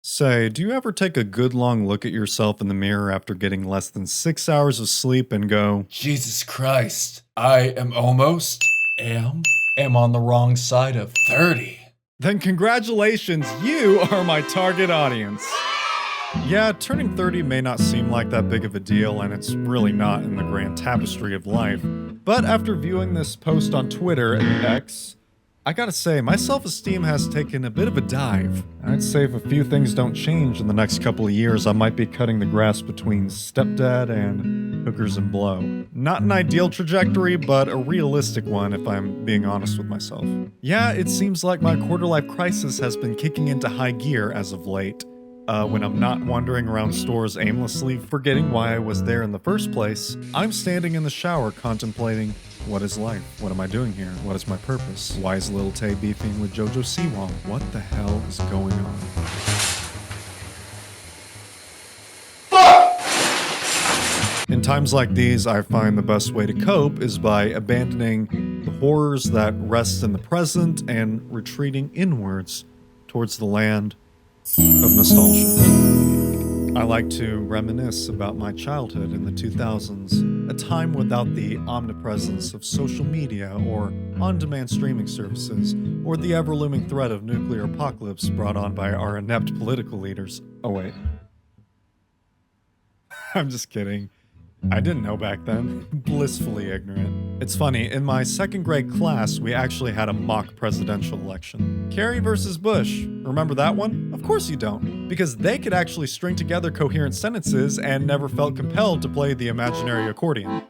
Say, do you ever take a good long look at yourself in the mirror after getting less than 6 hours of sleep and go, Jesus Christ, I am on the wrong side of 30. then congratulations, you are my target audience. Yeah, turning 30 may not seem like that big of a deal, and it's really not in the grand tapestry of life. But after viewing this post on Twitter and X, I gotta say, my self-esteem has taken a bit of a dive. I'd say if a few things don't change in the next couple of years, I might be cutting the grass between stepdad and hookers and blow. Not an ideal trajectory, but a realistic one if I'm being honest with myself. Yeah, it seems like my quarter-life crisis has been kicking into high gear as of late. When I'm not wandering around stores aimlessly, forgetting why I was there in the first place, I'm standing in the shower contemplating, what is life? What am I doing here? What is my purpose? Why is Lil Tay beefing with Jojo Siwang? What the hell is going on? In times like these, I find the best way to cope is by abandoning the horrors that rest in the present and retreating inwards towards the land of nostalgia. I like to reminisce about my childhood in the 2000s, a time without the omnipresence of social media or on-demand streaming services, or the ever-looming threat of nuclear apocalypse brought on by our inept political leaders. Oh wait. I'm just kidding. I didn't know back then. Blissfully ignorant. It's funny, in my second grade class, we actually had a mock presidential election. Kerry versus Bush. Remember that one? Of course you don't. Because they could actually string together coherent sentences and never felt compelled to play the imaginary accordion.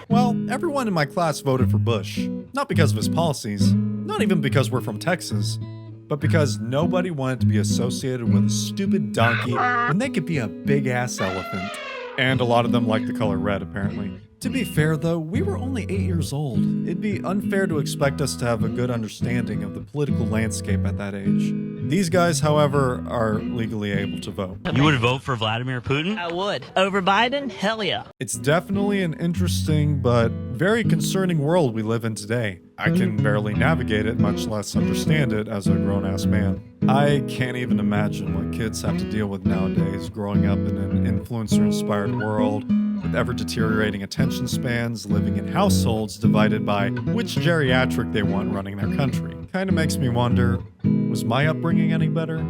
Well, everyone in my class voted for Bush. Not because of his policies, not even because we're from Texas, but because nobody wanted to be associated with a stupid donkey when they could be a big-ass elephant. And a lot of them like the color red, apparently. To be fair, though, we were only 8 years old. It'd be unfair to expect us to have a good understanding of the political landscape at that age. These guys, however, are legally able to vote. You would vote for Vladimir Putin? I would. Over Biden? Hell yeah. It's definitely an interesting but very concerning world we live in today. I can barely navigate it, much less understand it as a grown-ass man. I can't even imagine what kids have to deal with nowadays, growing up in an influencer-inspired world, with ever-deteriorating attention spans, living in households divided by which geriatric they want running their country. Kinda makes me wonder, was my upbringing any better?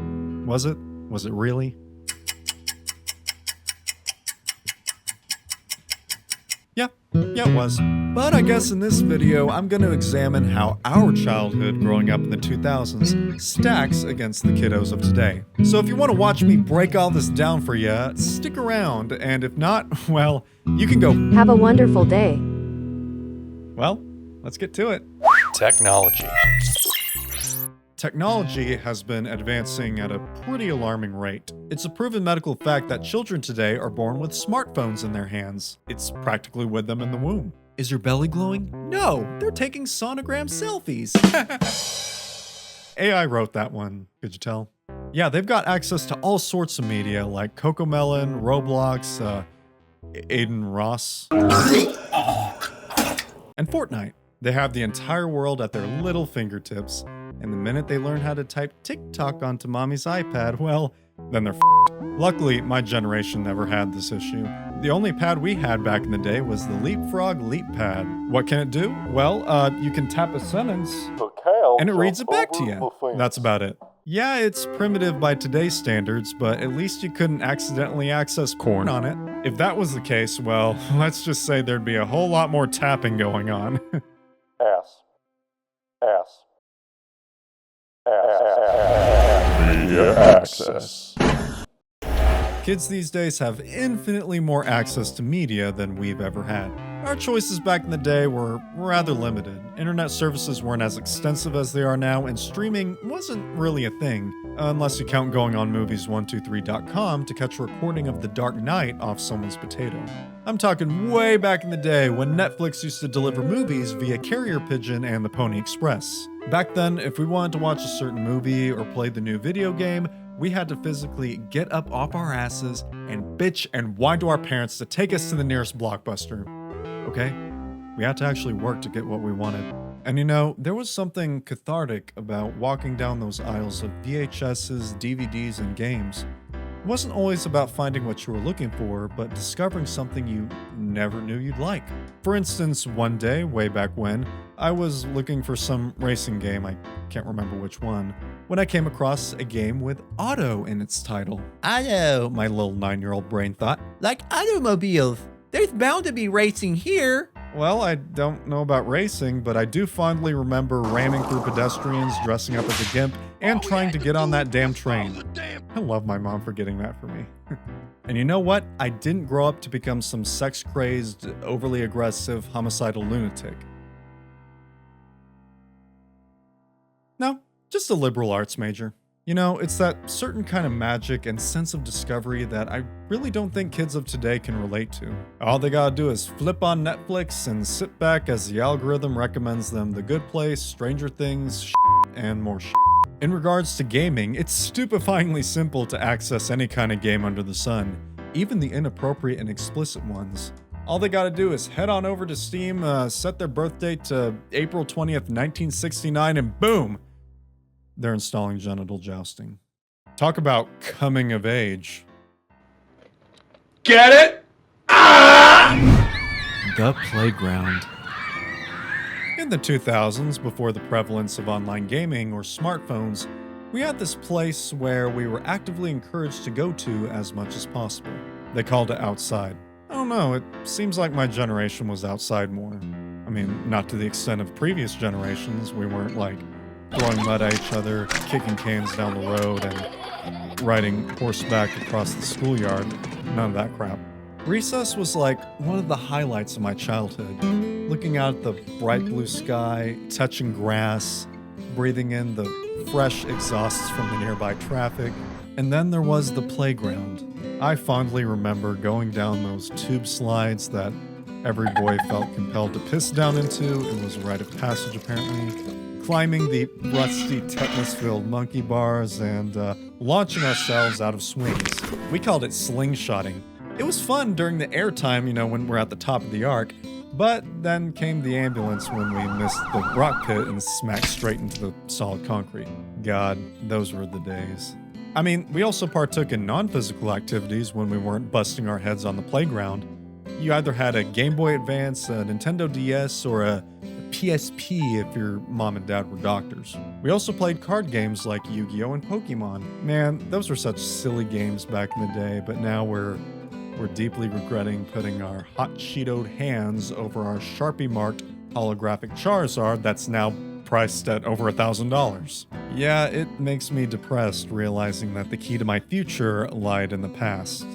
Was it? Was it really? Yeah, it was. But I guess in this video, I'm going to examine how our childhood growing up in the 2000s stacks against the kiddos of today. So if you want to watch me break all this down for you, stick around, and if not, well, you can go. Have a wonderful day. Well, let's get to it. Technology. Technology has been advancing at a pretty alarming rate. It's a proven medical fact that children today are born with smartphones in their hands. It's practically with them in the womb. Is your belly glowing? No, they're taking sonogram selfies. AI wrote that one, could you tell? Yeah, they've got access to all sorts of media like Cocomelon, Roblox, Aiden Ross, and Fortnite. They have the entire world at their little fingertips, and the minute they learn how to type TikTok onto mommy's iPad, well, then they're f***ed. Luckily, my generation never had this issue. The only pad we had back in the day was the Leapfrog Leap Pad. What can it do? Well, you can tap a sentence, and it reads it back to you. That's about it. Yeah, it's primitive by today's standards, but at least you couldn't accidentally access porn on it. If that was the case, well, let's just say there'd be a whole lot more tapping going on. Media access. Kids these days have infinitely more access to media than we've ever had. Our choices back in the day were rather limited. Internet services weren't as extensive as they are now, and streaming wasn't really a thing, unless you count going on movies123.com to catch a recording of The Dark Knight off someone's potato. I'm talking way back in the day when Netflix used to deliver movies via carrier pigeon and the Pony Express. Back then, if we wanted to watch a certain movie or play the new video game, we had to physically get up off our asses and bitch and whine to our parents to take us to the nearest Blockbuster. Okay? We had to actually work to get what we wanted. And you know, there was something cathartic about walking down those aisles of VHSs, DVDs, and games. It wasn't always about finding what you were looking for, but discovering something you never knew you'd like. For instance, one day, way back when, I was looking for some racing game, I can't remember which one, when I came across a game with auto in its title. Auto, my little 9-year-old brain thought. Like automobiles. There's bound to be racing here. Well, I don't know about racing, but I do fondly remember ramming through pedestrians, dressing up as a gimp, and trying to get on that damn train. I love my mom for getting that for me. And you know what? I didn't grow up to become some sex-crazed, overly aggressive, homicidal lunatic. No, just a liberal arts major. You know, it's that certain kind of magic and sense of discovery that I really don't think kids of today can relate to. All they gotta do is flip on Netflix and sit back as the algorithm recommends them The Good Place, Stranger Things, and more shit. In regards to gaming, it's stupefyingly simple to access any kind of game under the sun, even the inappropriate and explicit ones. All they gotta do is head on over to Steam, set their birth date to April 20th, 1969, and boom! They're installing genital jousting. Talk about coming of age. Get it? The playground. In the 2000s, before the prevalence of online gaming or smartphones, we had this place where we were actively encouraged to go to as much as possible. They called it outside. I don't know, it seems like my generation was outside more. I mean, not to the extent of previous generations. We weren't like throwing mud at each other, kicking cans down the road, and riding horseback across the schoolyard. None of that crap. Recess was like one of the highlights of my childhood. Looking out at the bright blue sky, touching grass, breathing in the fresh exhausts from the nearby traffic. And then there was the playground. I fondly remember going down those tube slides that every boy felt compelled to piss down into. It was a rite of passage, apparently. Climbing the rusty, tetanus-filled monkey bars and launching ourselves out of swings. We called it slingshotting. It was fun during the airtime, you know, when we're at the top of the arc, but then came the ambulance when we missed the rock pit and smacked straight into the solid concrete. God, those were the days. I mean, we also partook in non-physical activities when we weren't busting our heads on the playground. You either had a Game Boy Advance, a Nintendo DS, or a PSP if your mom and dad were doctors. We also played card games like Yu-Gi-Oh! And Pokemon. Man, those were such silly games back in the day, but now we're deeply regretting putting our hot Cheetoed hands over our Sharpie-marked holographic Charizard that's now priced at over $1,000. Yeah, it makes me depressed realizing that the key to my future lied in the past.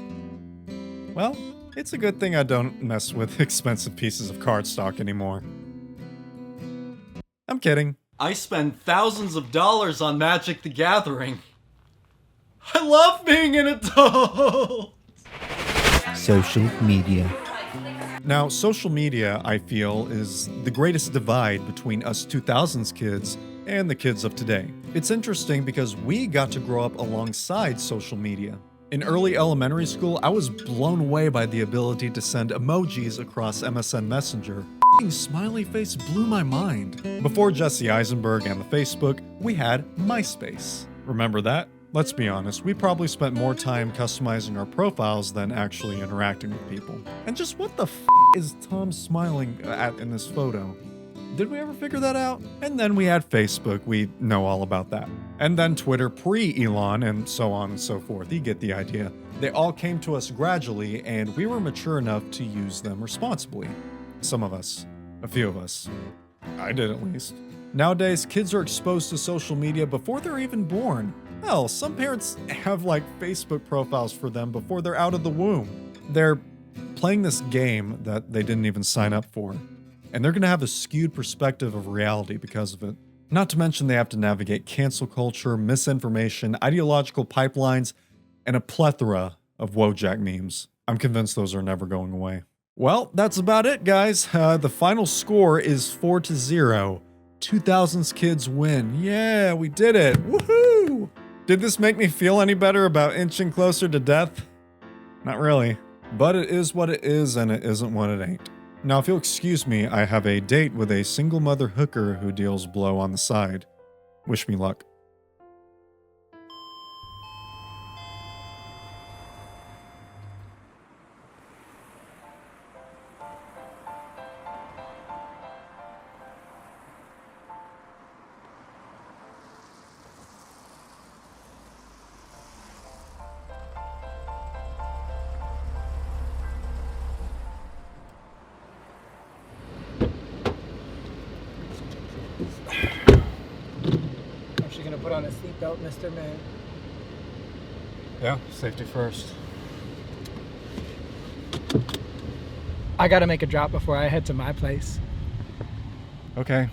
Well, it's a good thing I don't mess with expensive pieces of cardstock anymore. I'm kidding. I spend thousands of dollars on Magic the Gathering. I love being an adult! Social media. Now, social media, I feel, is the greatest divide between us 2000s kids and the kids of today. It's interesting because we got to grow up alongside social media. In early elementary school, I was blown away by the ability to send emojis across MSN Messenger. Smiley face blew my mind. Before Jesse Eisenberg and the Facebook, we had MySpace. Remember that? Let's be honest, we probably spent more time customizing our profiles than actually interacting with people. And just what the is Tom smiling at in this photo? Did we ever figure that out? And then we had Facebook, we know all about that. And then Twitter pre-Elon, and so on and so forth. You get the idea. They all came to us gradually, and we were mature enough to use them responsibly. Some of us. A few of us. I did at least. Nowadays, kids are exposed to social media before they're even born. Hell, some parents have like Facebook profiles for them before they're out of the womb. They're playing this game that they didn't even sign up for. And they're gonna have a skewed perspective of reality because of it. Not to mention they have to navigate cancel culture, misinformation, ideological pipelines, and a plethora of Wojak memes. I'm convinced those are never going away. Well, that's about it, guys. The final score is 4-0. 2000s kids win. Yeah, we did it. Woohoo! Did this make me feel any better about inching closer to death? Not really. But it is what it is, and it isn't what it ain't. Now, if you'll excuse me, I have a date with a single mother hooker who deals blow on the side. Wish me luck. Aren't you gonna put on a seatbelt, Mr. Man? Yeah, safety first. I gotta make a drop before I head to my place. Okay,